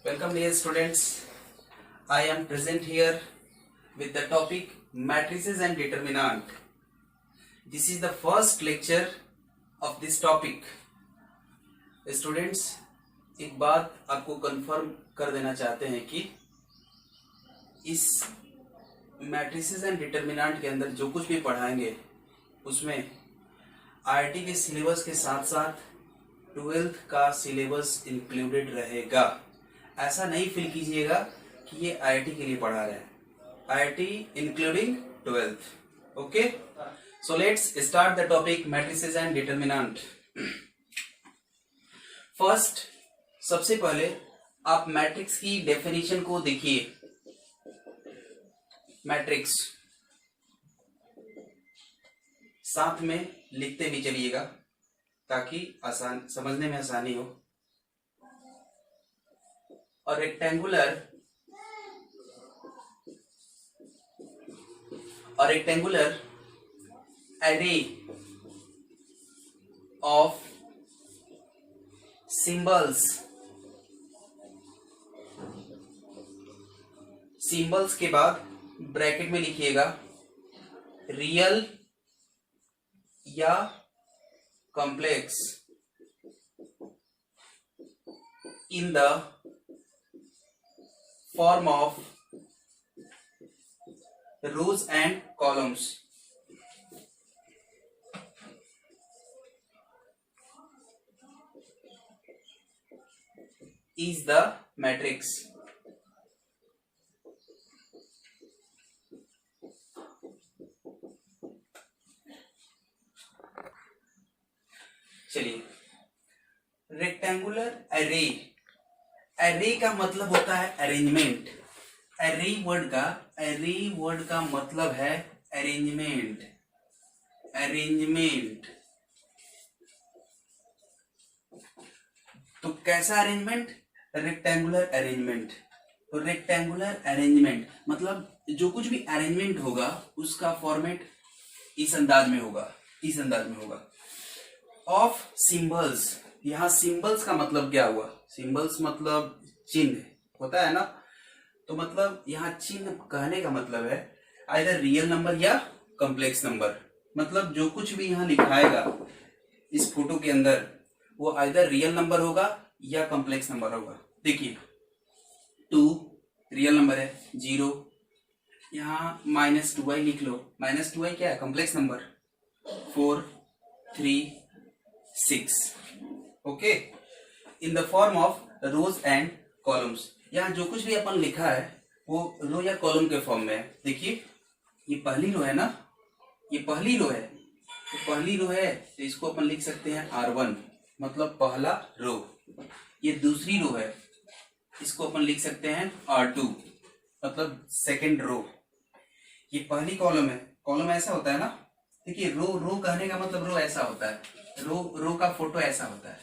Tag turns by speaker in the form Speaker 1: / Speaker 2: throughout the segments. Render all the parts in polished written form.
Speaker 1: Welcome dear students. I am present here with the topic matrices and determinant. This is the first lecture of this topic. Students, एक बात आपको confirm कर देना चाहते हैं कि इस मैट्रिसेस एंड डिटरमिनेंट के अंदर जो कुछ भी पढ़ाएंगे उसमें आईआईटी के सिलेबस के साथ साथ 12th का सिलेबस इंक्लूडेड रहेगा। ऐसा नहीं फील कीजिएगा कि ये आईआईटी के लिए पढ़ा रहे हैं। IIT including 12th। Okay, so let's start the topic matrices and determinant. First, सबसे पहले आप मैट्रिक्स की डेफिनेशन को देखिए। मैट्रिक्स साथ में लिखते भी चलिएगा ताकि आसान समझने में आसानी हो। और रेक्टेंगुलर array of सिंबल्स के बाद ब्रैकेट में लिखिएगा रियल या complex in the form of rows and columns. Is the matrix. चलिए, रेक्टेंगुलर एरे का मतलब होता है अरेंजमेंट। एरे वर्ड का मतलब है अरेंजमेंट। तो कैसा अरेंजमेंट? Rectangular arrangement. तो रेक्टेंगुलर अरेंजमेंट मतलब जो कुछ भी अरेंजमेंट होगा उसका फॉर्मेट इस अंदाज में होगा। ऑफ सिंबल्स, यहाँ सिंबल्स का मतलब क्या हुआ? सिंबल्स मतलब चिन्ह होता है ना, तो मतलब यहाँ चिन्ह कहने का मतलब है आइदर रियल नंबर या कॉम्प्लेक्स नंबर। मतलब जो कुछ भी यहाँ लिखाएगा इस फोटो के अंदर वो आइदर रियल नंबर होगा या कॉम्प्लेक्स नंबर होगा। देखिए 2 रियल नंबर है, 0 यहाँ -2i लिख लो। -2i क्या है? Complex number. 4 3 6 okay, in the form of rose and columns. यहाँ जो कुछ भी अपन लिखा है वो रो या कॉलम के फॉर्म में है। देखिए ये पहली रो है ना, ये पहली रो है, तो पहली रो है तो इसको अपन लिख सकते हैं R1 मतलब पहला रो। ये दूसरी रो है, इसको अपन लिख सकते हैं R2 मतलब सेकंड रो। ये पहली कॉलम है, कॉलम ऐसा होता है ना। देखिए रो कहने का मतलब रो ऐसा होता है, रो का फोटो ऐसा होता है,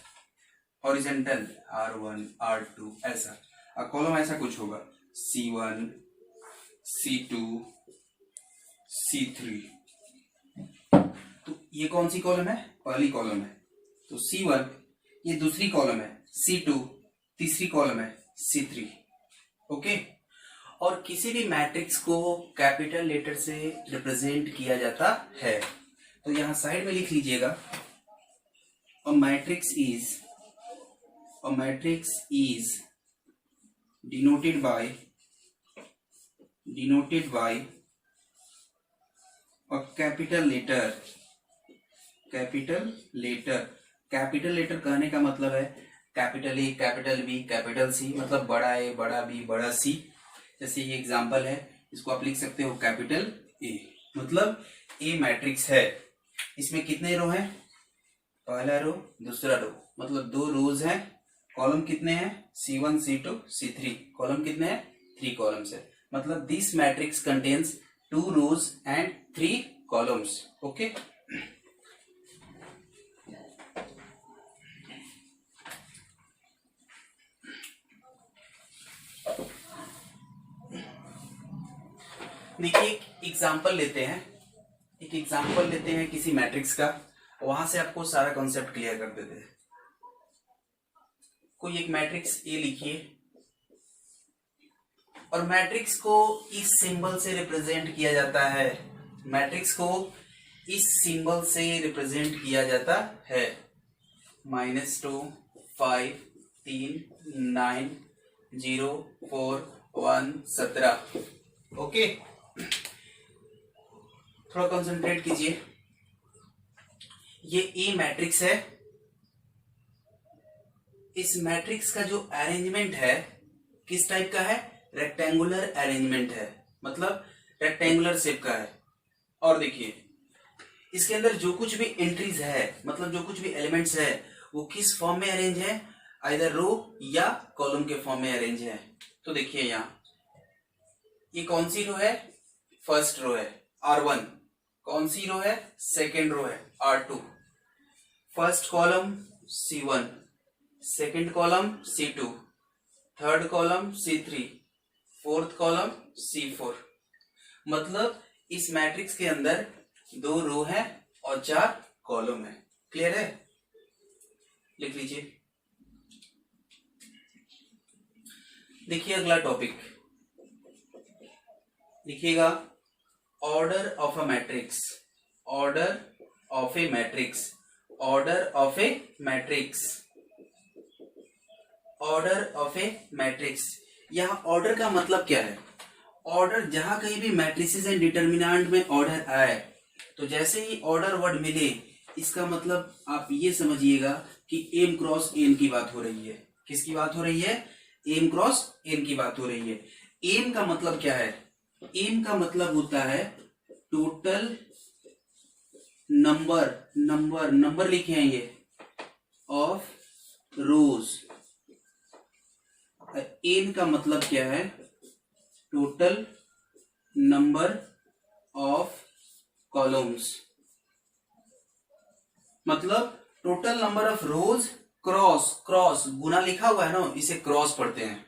Speaker 1: हॉरिजॉन्टल R1 R2 ऐसा। और कॉलम ऐसा कुछ होगा C1 C2 C3। तो ये कौन सी कॉलम है? पहली कॉलम है, तो C1। ये दूसरी कॉलम है C2, तीसरी कॉलम है C3। ओके, और किसी भी मैट्रिक्स को कैपिटल लेटर से रिप्रेजेंट किया जाता है। तो यहां साइड में लिख लीजिएगा a matrix is denoted by a capital letter। Capital letter कहने का मतलब है capital A, capital B, capital C, मतलब बड़ा ए, बड़ा बी, बड़ा सी। जैसे ये एग्जांपल है, इसको आप लिख सकते हो कैपिटल ए। मतलब ए मैट्रिक्स है, इसमें कितने रो हैं? पहला रो दूसरा रो, मतलब 2 रोज हैं। कॉलम कितने हैं? C1 C2 C3। कॉलम कितने हैं? 3 कॉलम्स है। मतलब this matrix contains 2 rows and 3 columns. Okay, देखिए एक एग्जांपल लेते हैं किसी मैट्रिक्स का, वहां से आपको सारा कॉन्सेप्ट क्लियर कर देते हैं। कोई एक मैट्रिक्स ए लिखिए, और मैट्रिक्स को इस सिंबल से रिप्रेजेंट किया जाता है, मैट्रिक्स को इस सिंबल से रिप्रेजेंट किया जाता है। -2 5 3 9 0 4 1 17। ओके, थोड़ा कंसंट्रेट कीजिए। ये ए मैट्रिक्स है, इस मैट्रिक्स का जो अरेंजमेंट है किस टाइप का है, रेक्टेंगुलर अरेंजमेंट है, मतलब रेक्टेंगुलर शेप का है। और देखिए इसके अंदर जो कुछ भी एंट्रीज है, मतलब जो कुछ भी एलिमेंट्स है, वो किस फॉर्म में अरेंज है, आइदर रो या कॉलम के फॉर्म में अरेंज है। तो देखिए यहाँ ये कौन सी रो है, फर्स्ट रो है R1, कौन सी रो है, सेकेंड रो है R2, first column C1, second column C2, third column C3, fourth column C4। मतलब इस मैट्रिक्स के अंदर 2 रो है और 4 कॉलम है। क्लियर है, लिख लीजिए। देखिए अगला टॉपिक लिखिएगा, order of a matrix, order of A matrix, order of A matrix, order of A matrix. यहाँ ऑर्डर का मतलब क्या है, ऑर्डर जहां कहीं भी मैट्रिसेस एंड डिटर्मिनेंट में ऑर्डर आए, तो जैसे ही ऑर्डर वर्ड मिले, इसका मतलब आप ये समझिएगा कि m क्रॉस n की बात हो रही है। किसकी बात हो रही है, m क्रॉस n की बात हो रही है। m का मतलब क्या है, m का मतलब होता है टोटल नंबर, नंबर लिखे हैं ये, ऑफ रोज। n का मतलब क्या है, टोटल नंबर ऑफ कॉलम्स, मतलब total number of rows cross, cross गुना लिखा हुआ है ना, इसे क्रॉस पढ़ते हैं,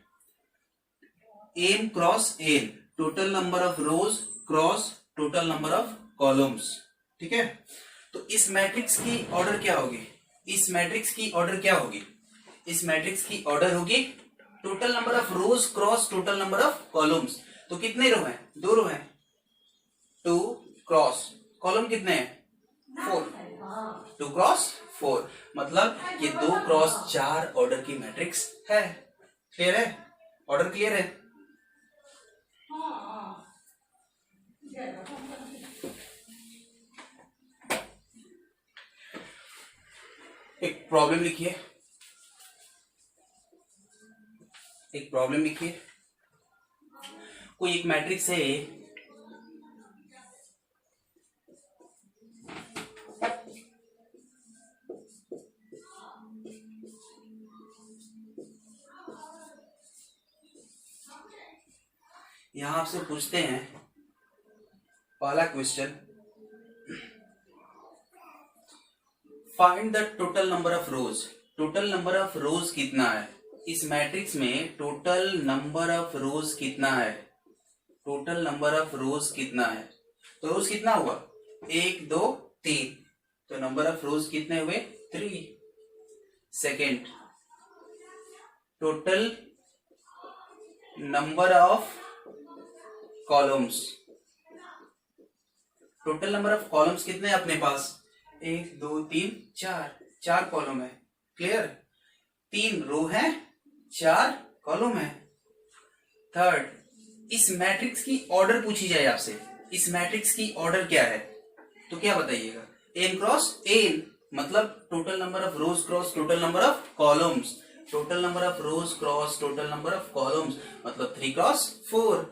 Speaker 1: m cross n, total number of rows cross total number of columns. ठीक है, तो इस मैट्रिक्स की ऑर्डर क्या होगी, इस मैट्रिक्स की ऑर्डर क्या होगी, इस मैट्रिक्स की ऑर्डर होगी total number of rows cross total number of columns. तो कितने रो हैं, 2 रो हैं, 2 क्रॉस कॉलम कितने हैं, 4, 2 क्रॉस 4, मतलब ये 2 क्रॉस 4 ऑर्डर की मैट्रिक्स है। क्लियर है, ऑर्डर क्लियर है। एक प्रॉब्लम लिखिए, एक प्रॉब्लम लिखिए। कोई एक मैट्रिक्स है, यहां आपसे पूछते हैं पहला question, find the total number of rose. Total number of रोज कितना है इस मैट्रिक्स में, टोटल नंबर ऑफ रोज कितना है, टोटल नंबर ऑफ रोज कितना है। तो रोज कितना हुआ, 1 2 3, तो नंबर ऑफ रोज कितने हुए, 3। Second, total number of columns, total number of columns कितने हैं अपने पास, 1 2 3 4, 4 कॉलम है। क्लियर, 3 रो है, 4 कॉलम है। थर्ड, इस मैट्रिक्स की ऑर्डर पूछी जाए आपसे, इस मैट्रिक्स की ऑर्डर क्या है, तो क्या बताइएगा, n क्रॉस n, मतलब total number of rows cross total number of columns, total number of rows cross total number of columns, मतलब 3 क्रॉस 4।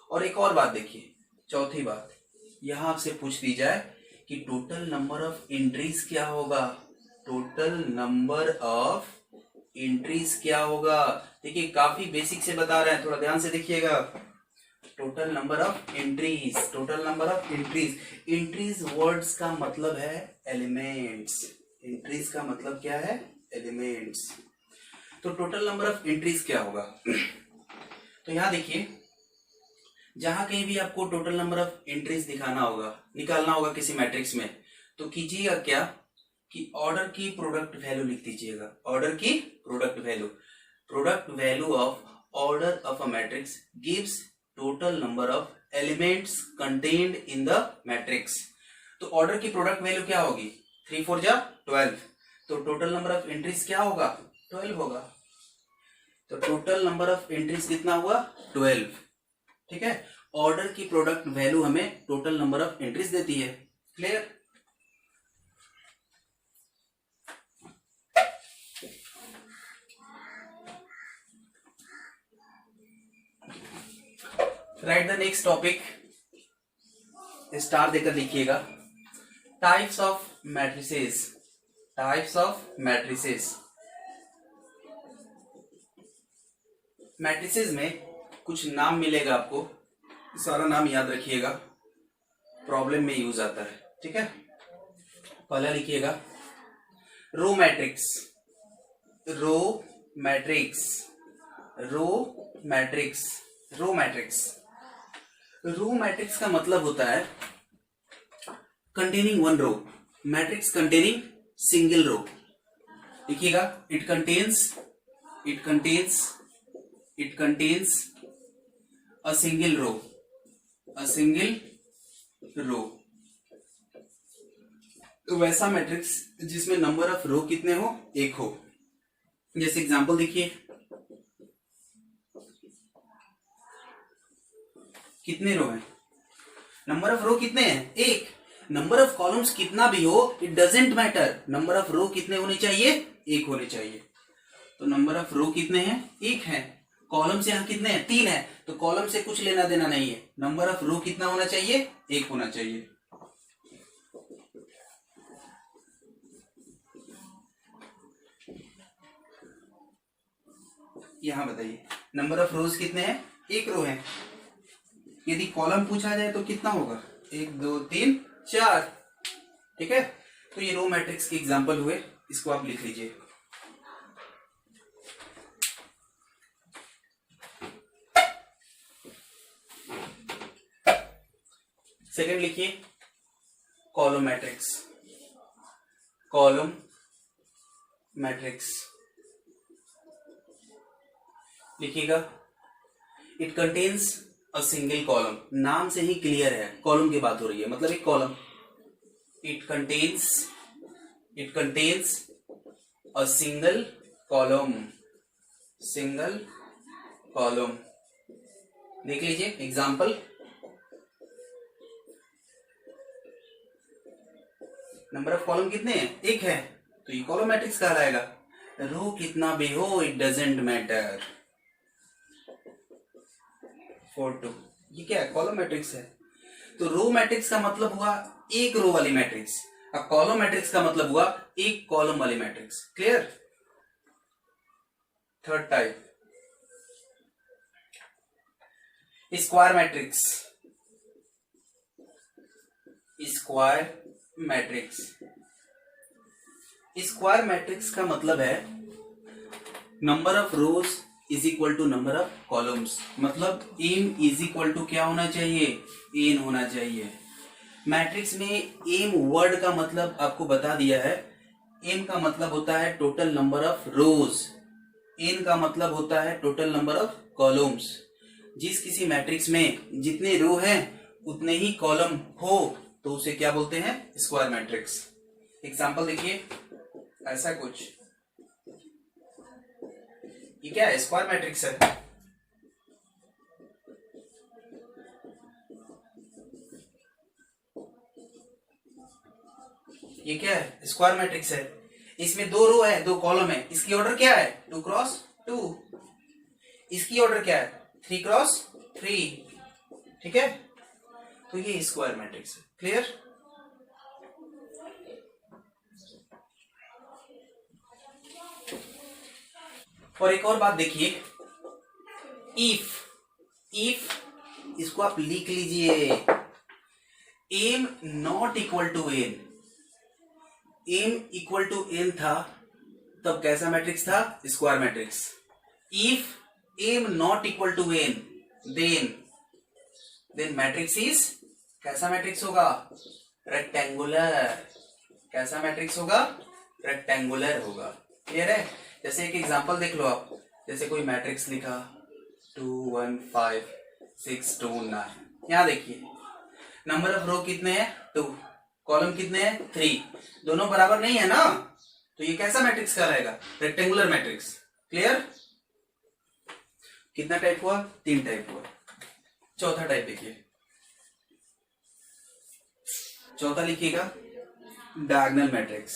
Speaker 1: और एक और बात देखिए, चौथी बात, यहां आपसे पूछ दी जाए कि टोटल नंबर ऑफ एंट्रीज क्या होगा, टोटल नंबर ऑफ एंट्रीज क्या होगा। देखिए काफी बेसिक से बता रहे हैं, थोड़ा ध्यान से देखिएगा। Total number of entries, total number of entries, entries words का मतलब है एलिमेंट्स, एंट्रीज का मतलब क्या है, एलिमेंट्स। तो टोटल नंबर ऑफ एंट्रीज क्या होगा, तो यहां देखिए, जहां कहीं भी आपको टोटल नंबर ऑफ एंट्रीज दिखाना होगा, निकालना होगा किसी मैट्रिक्स में, तो कीजिएगा क्या कि ऑर्डर की प्रोडक्ट वैल्यू लिख दीजिएगा, ऑर्डर की product value, product value of order of a matrix gives total number of elements contained in the matrix. तो ऑर्डर की प्रोडक्ट वैल्यू क्या होगी? 3 4 जा 12. तो टोटल नंबर ऑफ एंट्रीज क्या होगा? 12 होगा. तो टोटल नंबर ऑफ एंट्रीज कितना हुआ? 12. ठीक है. ऑर्डर की प्रोडक्ट वैल्यू हमें टोटल नंबर ऑफ एंट्रीज देती है. Clear? Right the next topic. Star देकर लिखिएगा. Types of matrices. Types of matrices. Matrices में कुछ नाम मिलेगा आपको, सारा नाम याद रखिएगा, प्रॉब्लम में यूज आता है. ठीक है. पहला लिखिएगा row matrix. Row matrix. Row matrix. Row matrix. Row matrix का मतलब होता है containing one row. Matrix containing single row. लिखिएगा it contains a single row. A single row. वैसा मैट्रिक्स जिसमें नंबर ऑफ रो कितने हो? एक हो. जैसे एग्जांपल देखिए, कितने रो हैं? नंबर ऑफ रो कितने हैं? एक. नंबर ऑफ कॉलम्स कितना भी हो, it doesn't matter. Number of row कितने होने चाहिए? एक होने चाहिए. तो नंबर ऑफ रो कितने हैं? एक है. कॉलम्स यहां कितने हैं? 3 है. तो कॉलम से कुछ लेना देना नहीं है. नंबर ऑफ रो कितना होना चाहिए? एक होना चाहिए. यहां बताइए नंबर ऑफ रोज कितने हैं? एक रो है. यदि कॉलम पूछा जाए तो कितना होगा? 1 2 3 4. ठीक है. तो ये रो मैट्रिक्स के एग्जांपल हुए. इसको आप लिख लीजिए. सेकंड लिखिए कॉलम मैट्रिक्स. कॉलम मैट्रिक्स लिखिएगा it contains a single column. नाम से ही क्लियर है कॉलम की बात हो रही है, मतलब एक column. It contains a single column. Single column. देख लीजिए एग्जांपल. नंबर ऑफ कॉलम कितने हैं? एक है. तो ये कॉलम मैट्रिक्स कहलाएगा. रो कितना भी हो, इट डजेंट मैटर. 4 2. ये क्या है? कॉलम मैट्रिक्स है. तो रो मैट्रिक्स का मतलब हुआ एक रो वाली मैट्रिक्स. अब कॉलम मैट्रिक्स का मतलब हुआ एक कॉलम वाली matrix. Clear? Third type square matrix. Square matrix. Square matrix का मतलब है number of rows is equal to number of columns. मतलब एम इज इक्वल टू क्या होना चाहिए? एन होना चाहिए. मैट्रिक्स में एम वर्ड का मतलब आपको बता दिया है. एम का मतलब होता है total number of rows. N का मतलब होता है टोटल नंबर ऑफ कॉलम्स. जिस किसी मैट्रिक्स में जितने रो हैं उतने ही कॉलम हो तो उसे क्या बोलते हैं? Square matrix. एग्जांपल देखिए ऐसा कुछ. ये क्या है? स्क्वायर मैट्रिक्स है. ये क्या है? स्क्वायर मैट्रिक्स है. इसमें 2 रो है, 2 कॉलम है. इसकी ऑर्डर क्या है? 2 क्रॉस 2. इसकी ऑर्डर क्या है? 3 क्रॉस 3. ठीक है. तो ये स्क्वायर मैट्रिक्स है. क्लियर? और एक और बात देखिए. इफ इसको आप लिख लीजिए. M not equal to N. M equal to N था तब कैसा मैट्रिक्स था? Square matrix. If M not equal to N then matrix is कैसा मैट्रिक्स होगा? रेक्टेंगुलर. कैसा मैट्रिक्स होगा? रेक्टेंगुलर होगा. क्लियर है? जैसे एक एग्जांपल देख लो आप. जैसे कोई मैट्रिक्स लिखा 2 1 5 6 2 9। यहाँ देखिए नंबर ऑफ रो कितने हैं 2, कॉलम कितने हैं 3, दोनों बराबर नहीं है ना, तो ये कैसा मैट्रिक्स कहलाएगा, रेक्टेंगुलर मैट्रिक्स। क्लियर। कितना टाइप हुआ, 3 टाइप हुआ। चौथा टाइप देखिए, चौथा लिखिएगा डायगोनल मैट्रिक्स।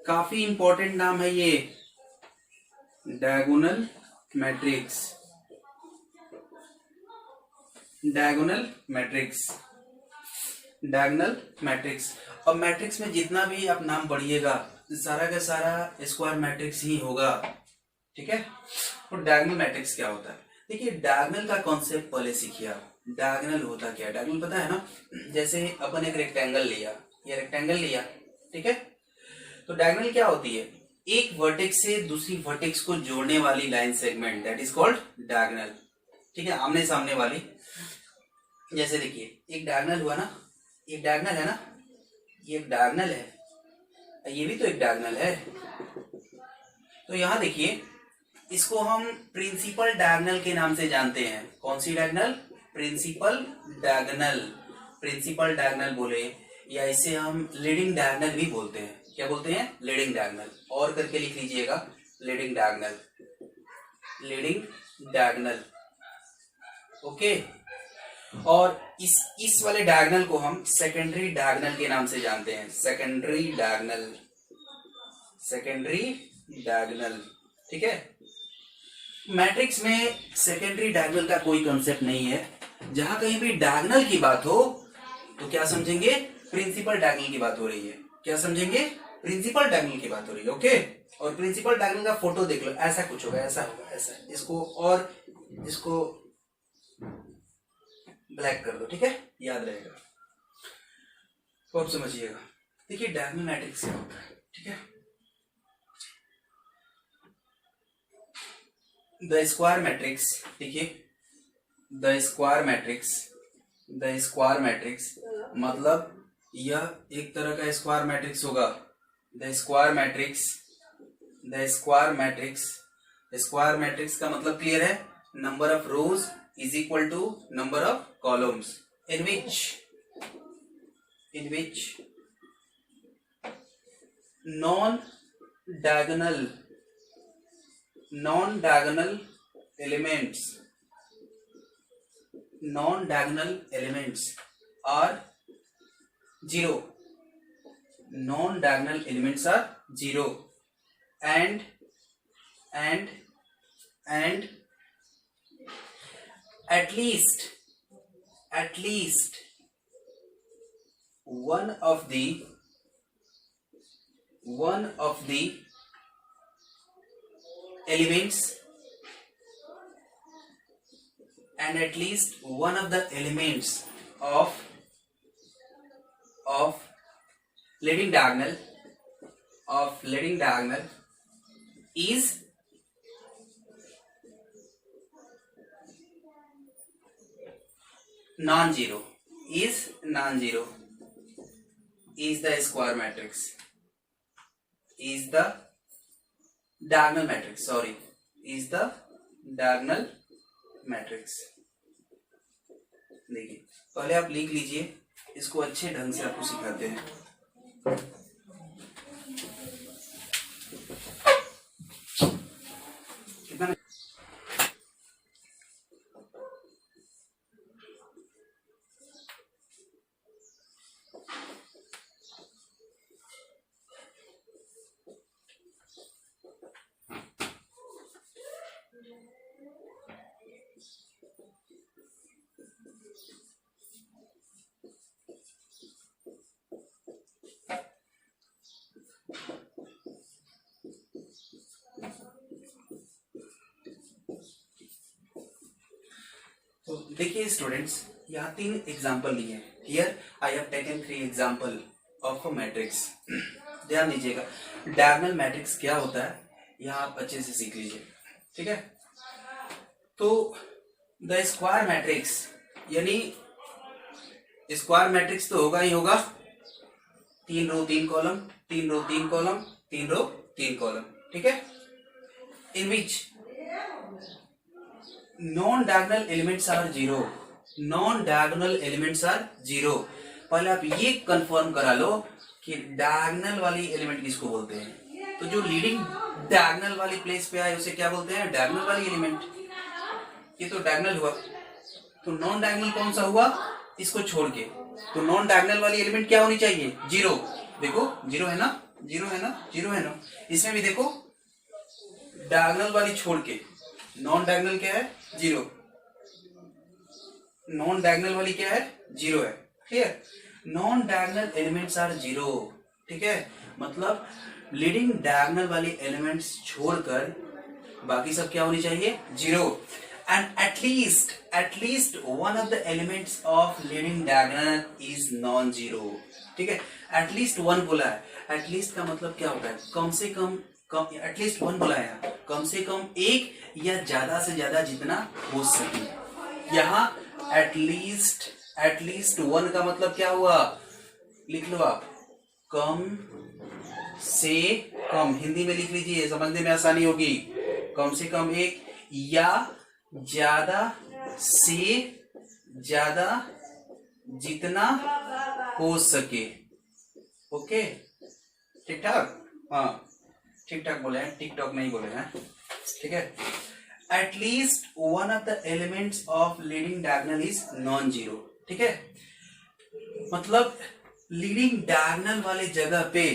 Speaker 1: काफी इंपॉर्टेंट नाम है ये, diagonal matrix. Diagonal matrix, diagonal matrix. और मैट्रिक्स में जितना भी आप नाम पढ़िएगा सारा का सारा स्क्वायर मैट्रिक्स ही होगा, ठीक है। और डायगोनल मैट्रिक्स क्या होता है, देखिए डायगोनल का कॉन्सेप्ट पहले सीखिए आप। डायगोनल होता क्या है, डायगोनल पता है ना, जैसे अपन एक रेक्टेंगल लिया, ये रेक्टेंगल लिया, ठीक है। तो डायगोनल क्या होती है, एक वर्टेक्स से दूसरी वर्टेक्स को जोड़ने वाली line segment, that is called diagonal, ठीक है, आमने सामने वाली। जैसे देखिए एक डायगोनल हुआ ना, एक डायगोनल है ना, ये एक डायगोनल है, ये भी तो एक डायगोनल है। तो यहां देखिए इसको हम प्रिंसिपल डायगोनल के नाम से जानते हैं। कौन सी diagonal, principal diagonal. Principal diagonal बोले या इसे हम लीडिंग डायगोनल भी बोलते हैं। क्या बोलते हैं, लीडिंग डायगोनल। और करके लिख लीजिएगा leading diagonal, leading diagonal, okay. और इस वाले डायगोनल को हम सेकेंडरी डायगोनल के नाम से जानते हैं, सेकेंडरी डायगोनल, सेकेंडरी डायगोनल, ठीक है। मैट्रिक्स में सेकेंडरी डायगोनल का कोई कंसेप्ट नहीं है। जहां कहीं भी डायगोनल की बात हो तो क्या समझेंगे, प्रिंसिपल डायगोनल की बात हो रही है। क्या समझेंगे, प्रिंसिपल डायगोनल की बात हो रही है, ओके। और प्रिंसिपल डायगोनल का फोटो देख लो, ऐसा कुछ होगा, ऐसा होगा, ऐसा। इसको और इसको ब्लैक कर दो, ठीक है, याद रहेगा, तो आप समझिएगा। देखिए डायगोनल मैट्रिक्स क्या होता है, ठीक है। द स्क्वायर मैट्रिक्स, देखिए the square matrix, the square matrix मतलब यह एक तरह का स्क्वायर मैट्रिक्स होगा। The square matrix, the square matrix, square matrix का मतलब क्लियर है, number of rows is equal to number of columns in which non-diagonal elements are zero, non-diagonal elements are zero, and at least one of the elements, and at least one of the elements of leading diagonal is non-zero, is the square matrix, is the diagonal matrix, sorry, is the diagonal matrix। देखिए पहले आप लिख लीजिए, इसको अच्छे ढंग से आपको सिखाते हैं। कितना तो देखिए स्टूडेंट्स, यहाँ 3 एग्जाम्पल लिए। Here I have taken 3 example of a matrix. ध्यान दीजिएगा डायगोनल मैट्रिक्स क्या होता है, यहाँ आप अच्छे से सीख लीजिए, ठीक है। तो द स्क्वायर मैट्रिक्स, यानी स्क्वायर मैट्रिक्स तो होगा ही होगा, 3 row 3 column, 3 row 3 column, 3 row 3 column, ठीक है। In which non diagonal elements are zero, non diagonal elements are zero. पहले आप ये कंफर्म करा लो कि डायगोनल वाली एलिमेंट किसको बोलते हैं। तो जो लीडिंग डायगोनल वाली प्लेस पे आए उसे क्या बोलते हैं, डायगोनल वाली एलिमेंट। ये तो डायगोनल हुआ, तो नॉन डायगोनल कौन सा हुआ, इसको छोड़ के। तो नॉन डायगोनल वाली एलिमेंट क्या होनी चाहिए, जीरो। देखो जीरो है ना, जीरो है ना, जीरो है ना। इसमें भी देखो डायगोनल वाली छोड़ के नॉन डायगोनल क्या है, जीरो। नॉन डायगोनल वाली क्या है, जीरो है। Clear, non diagonal elements are zero. ठीक है, मतलब लीडिंग डायगोनल वाली एलिमेंट्स छोड़कर बाकी सब क्या होनी चाहिए, zero. And at least one of the elements of leading diagonal is non zero. ठीक है, एटलीस्ट वन बोला है, एटलीस्ट का मतलब क्या होता है, कम से कम एटलीस्ट वन बोला है, कम से कम एक या ज्यादा से ज्यादा जितना हो सके। यहाँ एटलीस्ट वन का मतलब क्या हुआ, लिख लो आप, कम से कम, हिंदी में लिख लीजिए, समझने में आसानी होगी। कम से कम एक या ज्यादा से ज्यादा जितना हो सके। ओके, ठीक ठाक, हाँ ठीक ठाक बोले हैं, टिकटॉक नहीं बोले हैं। ठीक है, at least one of the elements of leading diagonal is non zero. ठीक है, मतलब लीडिंग डायगोनल वाले जगह पे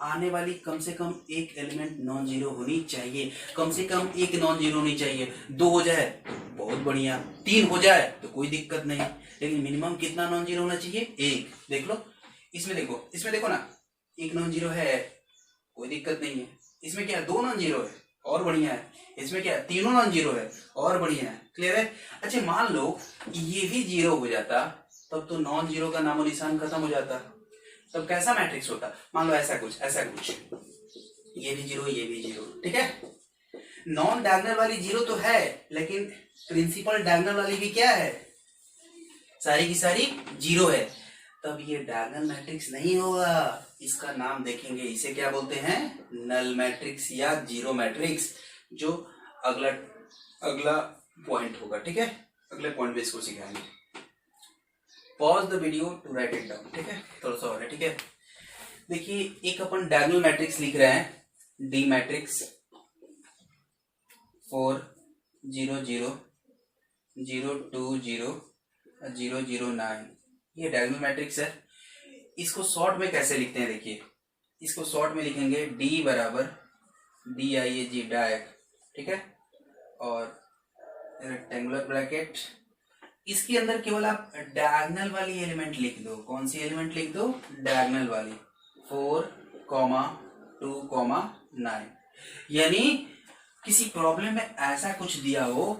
Speaker 1: आने वाली कम से कम एक एलिमेंट नॉन जीरो होनी चाहिए। कम से कम एक नॉन जीरो होनी चाहिए। दो हो जाए बहुत बढ़िया, तीन हो जाए तो कोई दिक्कत नहीं, लेकिन मिनिमम कितना नॉन जीरो होना चाहिए, एक। देख लो इसमें, देखो ना, एक नॉन जीरो है, कोई दिक्कत नहीं है। इसमें क्या है, दो नॉन जीरो है, और बढ़िया है। इसमें क्या है, तीनों नॉन जीरो है, और बढ़िया है। क्लियर है। अच्छा मान लो ये भी जीरो हो जाता, तब तो नॉन जीरो का नामो निशान खत्म हो जाता। तब कैसा मैट्रिक्स होता, मान लो ऐसा कुछ, ये भी जीरो, ये भी जीरो। ठीक है, नॉन डायगोनल वाली जीरो तो है, लेकिन प्रिंसिपल डायगोनल वाली भी क्या है, सारी की सारी जीरो है। तब ये डायगोनल मैट्रिक्स नहीं होगा, इसका नाम देखेंगे, इसे क्या बोलते हैं, नल मैट्रिक्स या जीरो मैट्रिक्स, जो अगला पॉइंट होगा। ठीक है, अगले पॉइंट पे इसको सिखाएंगे। Pause the video to write it down. ठीक है, थोड़ा सा और है। ठीक है, देखिए एक अपन डायगोनल मैट्रिक्स लिख रहे हैं, डी मैट्रिक्स 4 0 0 0 2 0 0 0 9, ये डायगोनल मैट्रिक्स है। इसको शॉर्ट में कैसे लिखते हैं, देखिए इसको शॉर्ट में लिखेंगे डी बराबर DIAG डायग। ठीक है, और रेक्टेंगुलर ब्रैकेट, इसके अंदर केवल आप डायगोनल वाली एलिमेंट लिख दो। कौन सी एलिमेंट लिख दो, डायगोनल वाली, 4, 2, 9। यानी किसी प्रॉब्लम में ऐसा कुछ दिया हो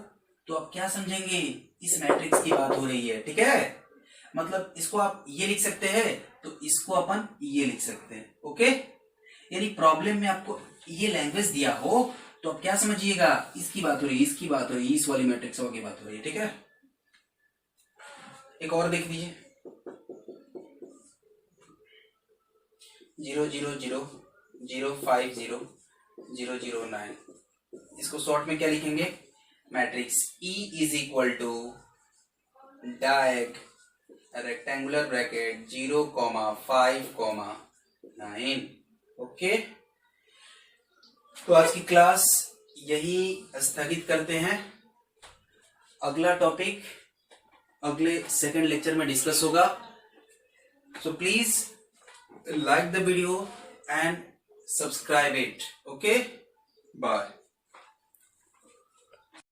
Speaker 1: तो आप क्या समझेंगे, इस मैट्रिक्स की बात हो रही है। ठीक है, मतलब इसको आप ये लिख सकते हैं, तो इसको अपन ये लिख सकते हैं। ओके, यानी प्रॉब्लम में आपको ये लैंग्वेज दिया हो तो आप क्या समझिएगा, इसकी बात हो रही है, इसकी बात हो रही है, इस वाली मैट्रिक्स की बात हो रही है। ठीक है, एक और देख लीजिए, 0 0 0 0 5 0 0 0 9। इसको शॉर्ट में क्या लिखेंगे, matrix E is equal to diag rectangular bracket 0, 5, 9। Okay, तो आज की क्लास यही स्थगित करते हैं। अगला टॉपिक अगले सेकंड लेक्चर में डिस्कस होगा। So please like the video and subscribe it. Okay, bye.